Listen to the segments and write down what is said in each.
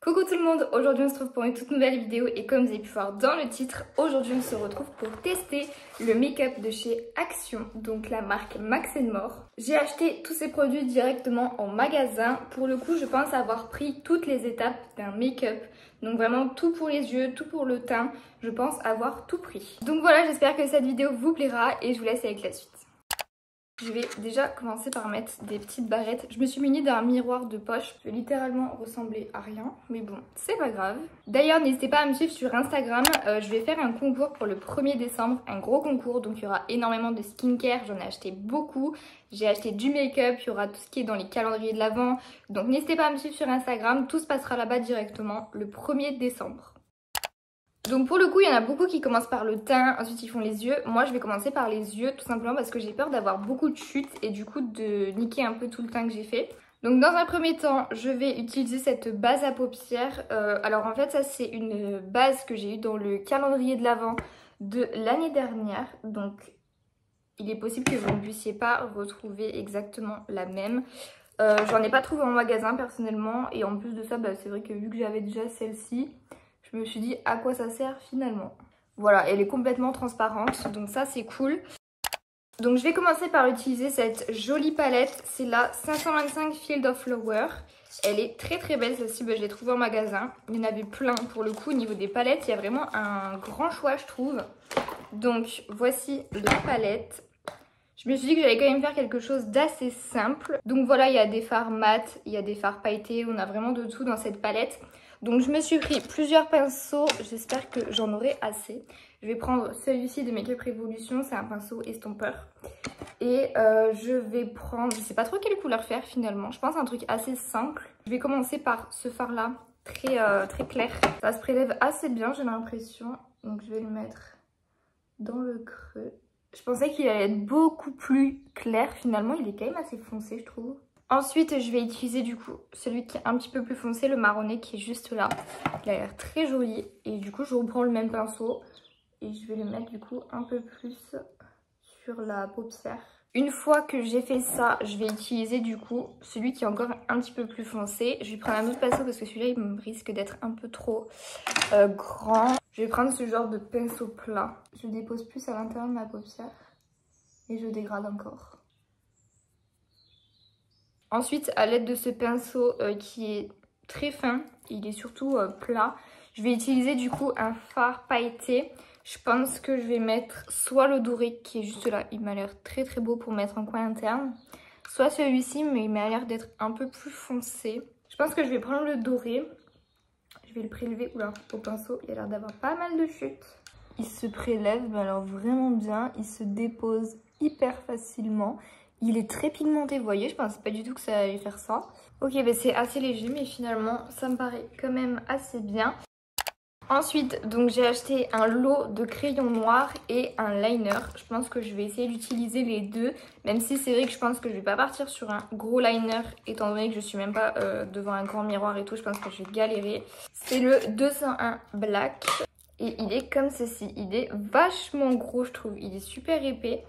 Coucou tout le monde, aujourd'hui on se retrouve pour une toute nouvelle vidéo et comme vous avez pu voir dans le titre, aujourd'hui on se retrouve pour tester le make-up de chez Action, donc la marque Max & More. J'ai acheté tous ces produits directement en magasin, pour le coup je pense avoir pris toutes les étapes d'un make-up, donc vraiment tout pour les yeux, tout pour le teint, je pense avoir tout pris. Donc voilà, j'espère que cette vidéo vous plaira et je vous laisse avec la suite. Je vais déjà commencer par mettre des petites barrettes. Je me suis munie d'un miroir de poche. Je vais littéralement ressembler à rien. Mais bon, c'est pas grave. D'ailleurs, n'hésitez pas à me suivre sur Instagram. Je vais faire un concours pour le 1er décembre. Un gros concours. Donc il y aura énormément de skincare. J'en ai acheté beaucoup. J'ai acheté du make-up. Il y aura tout ce qui est dans les calendriers de l'Avent. Donc n'hésitez pas à me suivre sur Instagram. Tout se passera là-bas directement le 1er décembre. Donc pour le coup il y en a beaucoup qui commencent par le teint, ensuite ils font les yeux. Moi je vais commencer par les yeux tout simplement parce que j'ai peur d'avoir beaucoup de chutes et du coup de niquer un peu tout le teint que j'ai fait. Donc dans un premier temps je vais utiliser cette base à paupières. Alors en fait ça c'est une base que j'ai eue dans le calendrier de l'Avent de l'année dernière. Donc il est possible que vous ne puissiez pas retrouver exactement la même. J'en ai pas trouvé en magasin personnellement et en plus de ça c'est vrai que vu que j'avais déjà celle-ci, je me suis dit à quoi ça sert finalement. Voilà, elle est complètement transparente, donc ça c'est cool. Donc je vais commencer par utiliser cette jolie palette, c'est la 525 Field of Flower. Elle est très très belle celle-ci, je l'ai trouvée en magasin. Il y en avait plein pour le coup, au niveau des palettes, il y a vraiment un grand choix je trouve. Donc voici la palette. Je me suis dit que j'allais quand même faire quelque chose d'assez simple. Donc voilà, il y a des fards mat, il y a des fards pailletés, on a vraiment de tout dans cette palette. Donc je me suis pris plusieurs pinceaux, j'espère que j'en aurai assez. Je vais prendre celui-ci de Make Up Revolution, c'est un pinceau estompeur. Et je vais prendre, je sais pas trop quelle couleur faire finalement, je pense un truc assez simple. Je vais commencer par ce fard là, très clair. Ça se prélève assez bien j'ai l'impression, donc je vais le mettre dans le creux. Je pensais qu'il allait être beaucoup plus clair, finalement il est quand même assez foncé je trouve. Ensuite je vais utiliser du coup celui qui est un petit peu plus foncé, le marronné qui est juste là. Il a l'air très joli et du coup je reprends le même pinceau et je vais le mettre du coup un peu plus sur la paupière. Une fois que j'ai fait ça, je vais utiliser du coup celui qui est encore un petit peu plus foncé. Je vais prendre un autre pinceau parce que celui-là il me risque d'être un peu trop grand. Je vais prendre ce genre de pinceau plat. Je dépose plus à l'intérieur de ma paupière et je dégrade encore. Ensuite, à l'aide de ce pinceau qui est très fin, il est surtout plat, je vais utiliser du coup un fard pailleté. Je pense que je vais mettre soit le doré qui est juste là, il m'a l'air très beau pour mettre en coin interne, soit celui-ci mais il m'a l'air d'être un peu plus foncé. Je pense que je vais prendre le doré, je vais le prélever au pinceau, il a l'air d'avoir pas mal de chutes. Il se prélève mais alors vraiment bien, il se dépose hyper facilement. Il est très pigmenté, vous voyez, je pensais pas du tout que ça allait faire ça. Ok, c'est assez léger, mais finalement, ça me paraît quand même assez bien. Ensuite, donc j'ai acheté un lot de crayons noirs et un liner. Je pense que je vais essayer d'utiliser les deux, même si c'est vrai que je pense que je vais pas partir sur un gros liner, étant donné que je suis même pas devant un grand miroir et tout, je pense que je vais galérer. C'est le 201 Black et il est comme ceci. Il est vachement gros, je trouve. Il est super épais.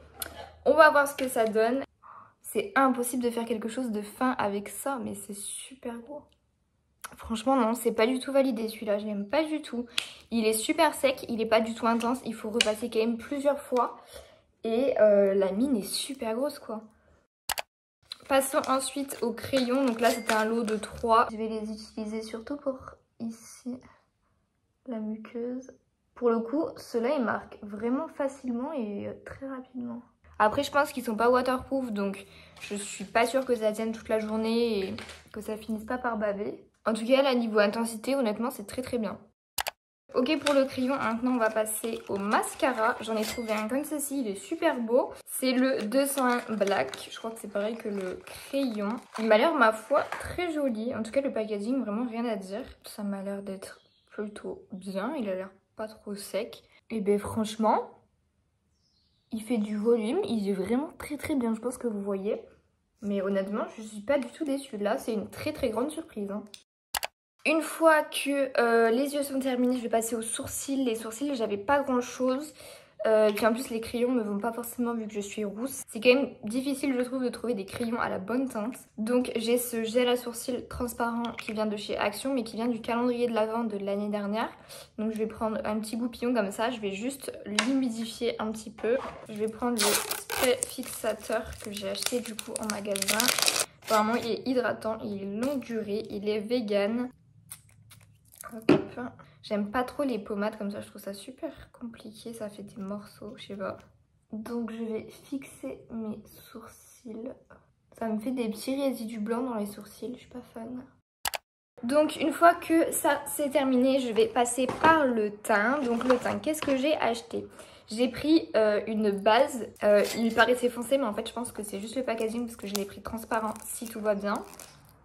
On va voir ce que ça donne. C'est impossible de faire quelque chose de fin avec ça, mais c'est super gros. Franchement non, c'est pas du tout validé celui-là, je l'aime pas du tout. Il est super sec, il est pas du tout intense, il faut repasser quand même plusieurs fois. Et la mine est super grosse quoi. Passons ensuite au crayon, donc là c'était un lot de 3. Je vais les utiliser surtout pour ici, la muqueuse. Pour le coup, ceux-là ils marquent vraiment facilement et très rapidement. Après je pense qu'ils sont pas waterproof donc je suis pas sûre que ça tienne toute la journée et que ça finisse pas par baver. En tout cas là niveau intensité honnêtement c'est très bien. Ok pour le crayon, maintenant on va passer au mascara. J'en ai trouvé un comme ceci, il est super beau. C'est le 201 Black, je crois que c'est pareil que le crayon. Il m'a l'air ma foi très joli, en tout cas le packaging vraiment rien à dire. Ça m'a l'air d'être plutôt bien, il a l'air pas trop sec. Et ben franchement... il fait du volume, il est vraiment très bien, je pense que vous voyez. Mais honnêtement, je suis pas du tout déçue. Là, c'est une très grande surprise. Hein. Une fois que les yeux sont terminés, je vais passer aux sourcils. Les sourcils, j'avais pas grand chose. Puis en plus les crayons me vont pas forcément vu que je suis rousse. C'est quand même difficile je trouve de trouver des crayons à la bonne teinte. Donc j'ai ce gel à sourcils transparent qui vient de chez Action mais qui vient du calendrier de l'Avent de l'année dernière. Donc je vais prendre un petit goupillon comme ça, je vais juste l'humidifier un petit peu. Je vais prendre le spray fixateur que j'ai acheté du coup en magasin. Apparemment il est hydratant, il est longue durée, il est vegan. Hop. J'aime pas trop les pommades comme ça, je trouve ça super compliqué, ça fait des morceaux, je sais pas. Donc je vais fixer mes sourcils. Ça me fait des petits résidus blancs dans les sourcils, je suis pas fan. Donc une fois que ça c'est terminé, je vais passer par le teint. Donc le teint, qu'est-ce que j'ai acheté? J'ai pris une base, il paraissait foncé mais en fait je pense que c'est juste le packaging parce que je l'ai pris transparent si tout va bien.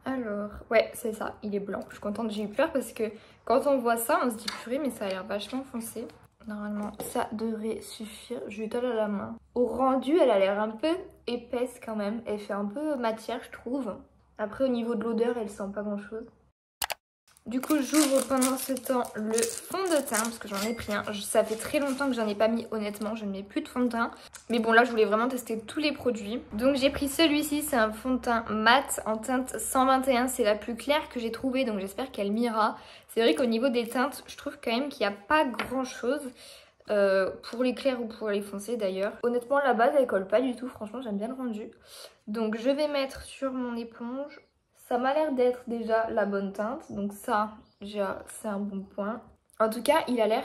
Alors, ouais c'est ça, il est blanc, je suis contente, j'ai eu peur parce que quand on voit ça on se dit purée mais ça a l'air vachement foncé. Normalement ça devrait suffire, je l'étale à la main. Au rendu elle a l'air un peu épaisse quand même, elle fait un peu matière je trouve. Après au niveau de l'odeur elle sent pas grand chose. Du coup j'ouvre pendant ce temps le fond de teint parce que j'en ai pris un. Ça fait très longtemps que j'en ai pas mis honnêtement, je ne mets plus de fond de teint. Mais bon là je voulais vraiment tester tous les produits. Donc j'ai pris celui-ci, c'est un fond de teint mat en teinte 121. C'est la plus claire que j'ai trouvée donc j'espère qu'elle m'ira. C'est vrai qu'au niveau des teintes je trouve quand même qu'il n'y a pas grand chose. Pour les clairs ou pour les foncés d'ailleurs. Honnêtement la base elle colle pas du tout, franchement j'aime bien le rendu. Donc je vais mettre sur mon éponge. Ça m'a l'air d'être déjà la bonne teinte, donc ça, déjà, c'est un bon point. En tout cas, il a l'air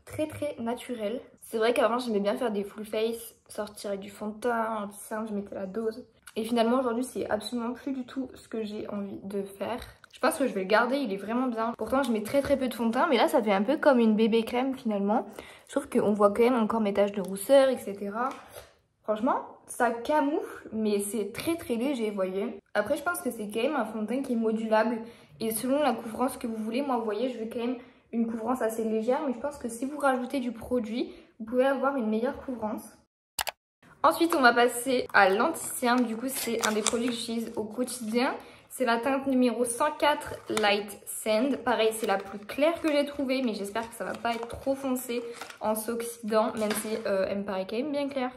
très très naturel. C'est vrai qu'avant, j'aimais bien faire des full face, sortir avec du fond de teint, anti-cerne, je mettais la dose. Et finalement, aujourd'hui, c'est absolument plus du tout ce que j'ai envie de faire. Je pense que je vais le garder, il est vraiment bien. Pourtant, je mets très très peu de fond de teint, mais là, ça fait un peu comme une bébé crème finalement. Sauf qu'on voit quand même encore mes taches de rousseur, etc. Franchement, ça camoufle, mais c'est très très léger, vous voyez. Après, je pense que c'est quand même un fond de teint qui est modulable. Et selon la couvrance que vous voulez, moi, vous voyez, je veux quand même une couvrance assez légère. Mais je pense que si vous rajoutez du produit, vous pouvez avoir une meilleure couvrance. Ensuite, on va passer à l'anti-cerne. Du coup, c'est un des produits que j'utilise au quotidien. C'est la teinte numéro 104 Light Sand. Pareil, c'est la plus claire que j'ai trouvée, mais j'espère que ça va pas être trop foncé en s'oxydant, même si elle me paraît quand même bien claire.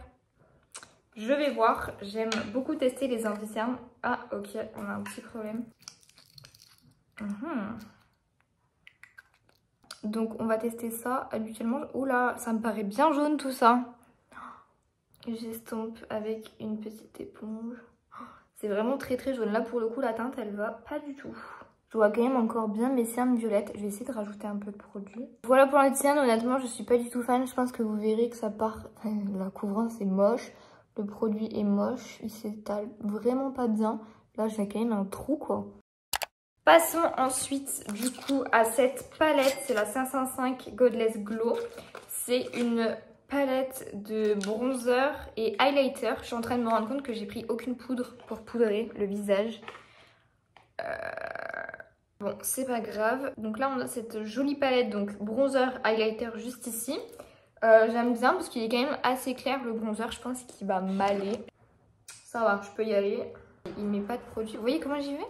Je vais voir, j'aime beaucoup tester les anti-cernes. Ah ok, on a un petit problème. Donc on va tester ça. Habituellement, oula, ça me paraît bien jaune tout ça. J'estompe avec une petite éponge. C'est vraiment très très jaune. Là pour le coup la teinte elle va pas du tout. Je vois quand même encore bien mes cernes violettes. Je vais essayer de rajouter un peu de produit. Voilà pour les cernes, honnêtement je suis pas du tout fan. Je pense que vous verrez que ça part... La couvrance est moche. Le produit est moche, il s'étale vraiment pas bien. Là, j'ai quand même un trou, quoi. Passons ensuite, du coup, à cette palette. C'est la 505 Godless Glow. C'est une palette de bronzer et highlighter. Je suis en train de me rendre compte que j'ai pris aucune poudre pour poudrer le visage. Bon, c'est pas grave. Donc là, on a cette jolie palette, donc bronzer, highlighter juste ici. J'aime bien parce qu'il est quand même assez clair le bronzer, je pense qu'il va m'aller. Ça va, je peux y aller. Il met pas de produit. Vous voyez comment j'y vais?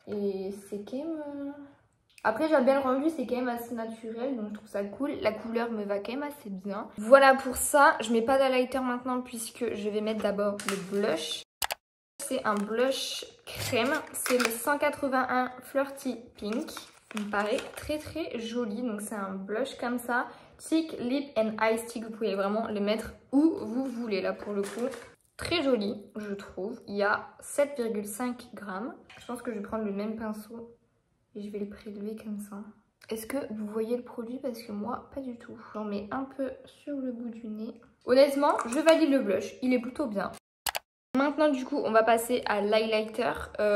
Et c'est quand même... Après j'aime bien le rendu, c'est quand même assez naturel, donc je trouve ça cool. La couleur me va quand même assez bien. Voilà pour ça, je mets pas d'highlighter maintenant puisque je vais mettre d'abord le blush. C'est un blush crème, c'est le 181 Flirty Pink. Il me paraît très très joli, donc c'est un blush comme ça. Cheek, lip and eye stick, vous pouvez vraiment le mettre où vous voulez là pour le coup. Très joli je trouve, il y a 7,5 grammes. Je pense que je vais prendre le même pinceau et je vais le prélever comme ça. Est-ce que vous voyez le produit? Parce que moi pas du tout. J'en mets un peu sur le bout du nez. Honnêtement je valide le blush, il est plutôt bien. Maintenant du coup on va passer à l'highlighter.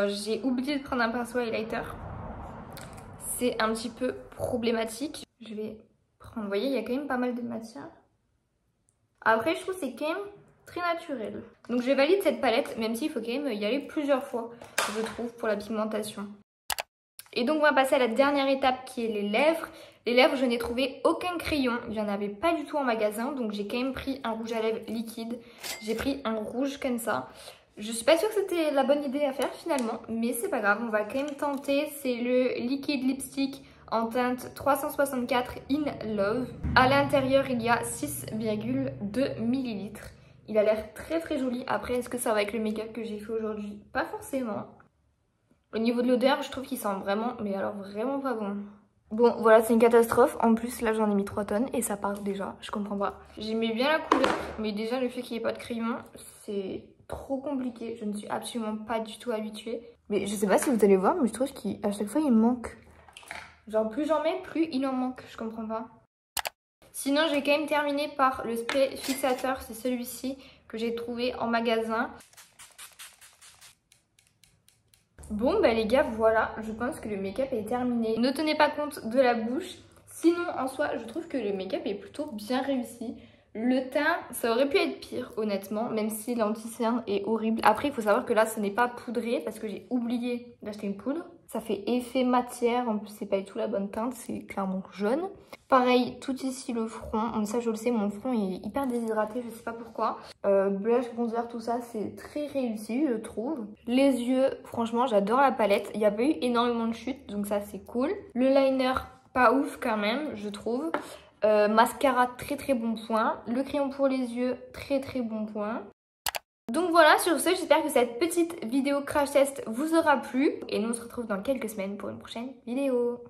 J'ai oublié de prendre un pinceau highlighter. C'est un petit peu problématique. Je vais prendre, vous voyez, il y a quand même pas mal de matière. Après, je trouve que c'est quand même très naturel. Donc je valide cette palette, même s'il faut quand même y aller plusieurs fois, je trouve, pour la pigmentation. Et donc on va passer à la dernière étape qui est les lèvres. Les lèvres, je n'ai trouvé aucun crayon. Il n'y en avait pas du tout en magasin, donc j'ai quand même pris un rouge à lèvres liquide. J'ai pris un rouge comme ça. Je suis pas sûre que c'était la bonne idée à faire finalement, mais c'est pas grave, on va quand même tenter. C'est le Liquid Lipstick en teinte 364 in Love. À l'intérieur, il y a 6,2 ml. Il a l'air très joli. Après, est-ce que ça va avec le make-up que j'ai fait aujourd'hui? Pas forcément. Au niveau de l'odeur, je trouve qu'il sent vraiment, mais alors vraiment pas bon. Bon, voilà, c'est une catastrophe. En plus, là, j'en ai mis 3 tonnes et ça part déjà. Je comprends pas. J'aimais bien la couleur, mais déjà, le fait qu'il n'y ait pas de crayon, c'est trop compliqué. Je ne suis absolument pas du tout habituée. Mais je sais pas si vous allez voir, mais je trouve qu'à chaque fois, il me manque. Genre, plus j'en mets, plus il en manque. Je comprends pas. Sinon, j'ai quand même terminé par le spray fixateur. C'est celui-ci que j'ai trouvé en magasin. Bon bah les gars, voilà, je pense que le make-up est terminé. Ne tenez pas compte de la bouche. Sinon en soi, je trouve que le make-up est plutôt bien réussi. Le teint, ça aurait pu être pire honnêtement, même si l'anti-cerne est horrible. Après, il faut savoir que là, ce n'est pas poudré parce que j'ai oublié d'acheter une poudre. Ça fait effet matière, en plus c'est pas du tout la bonne teinte, c'est clairement jaune. Pareil, tout ici le front, ça je le sais, mon front est hyper déshydraté, je sais pas pourquoi. Blush, bronzer, tout ça, c'est très réussi je trouve. Les yeux, franchement j'adore la palette, il n'y a pas eu énormément de chutes, donc ça c'est cool. Le liner, pas ouf quand même, je trouve. Mascara, très bon point. Le crayon pour les yeux, très bon point. Donc voilà, sur ce, j'espère que cette petite vidéo crash test vous aura plu. Et nous on se retrouve dans quelques semaines pour une prochaine vidéo.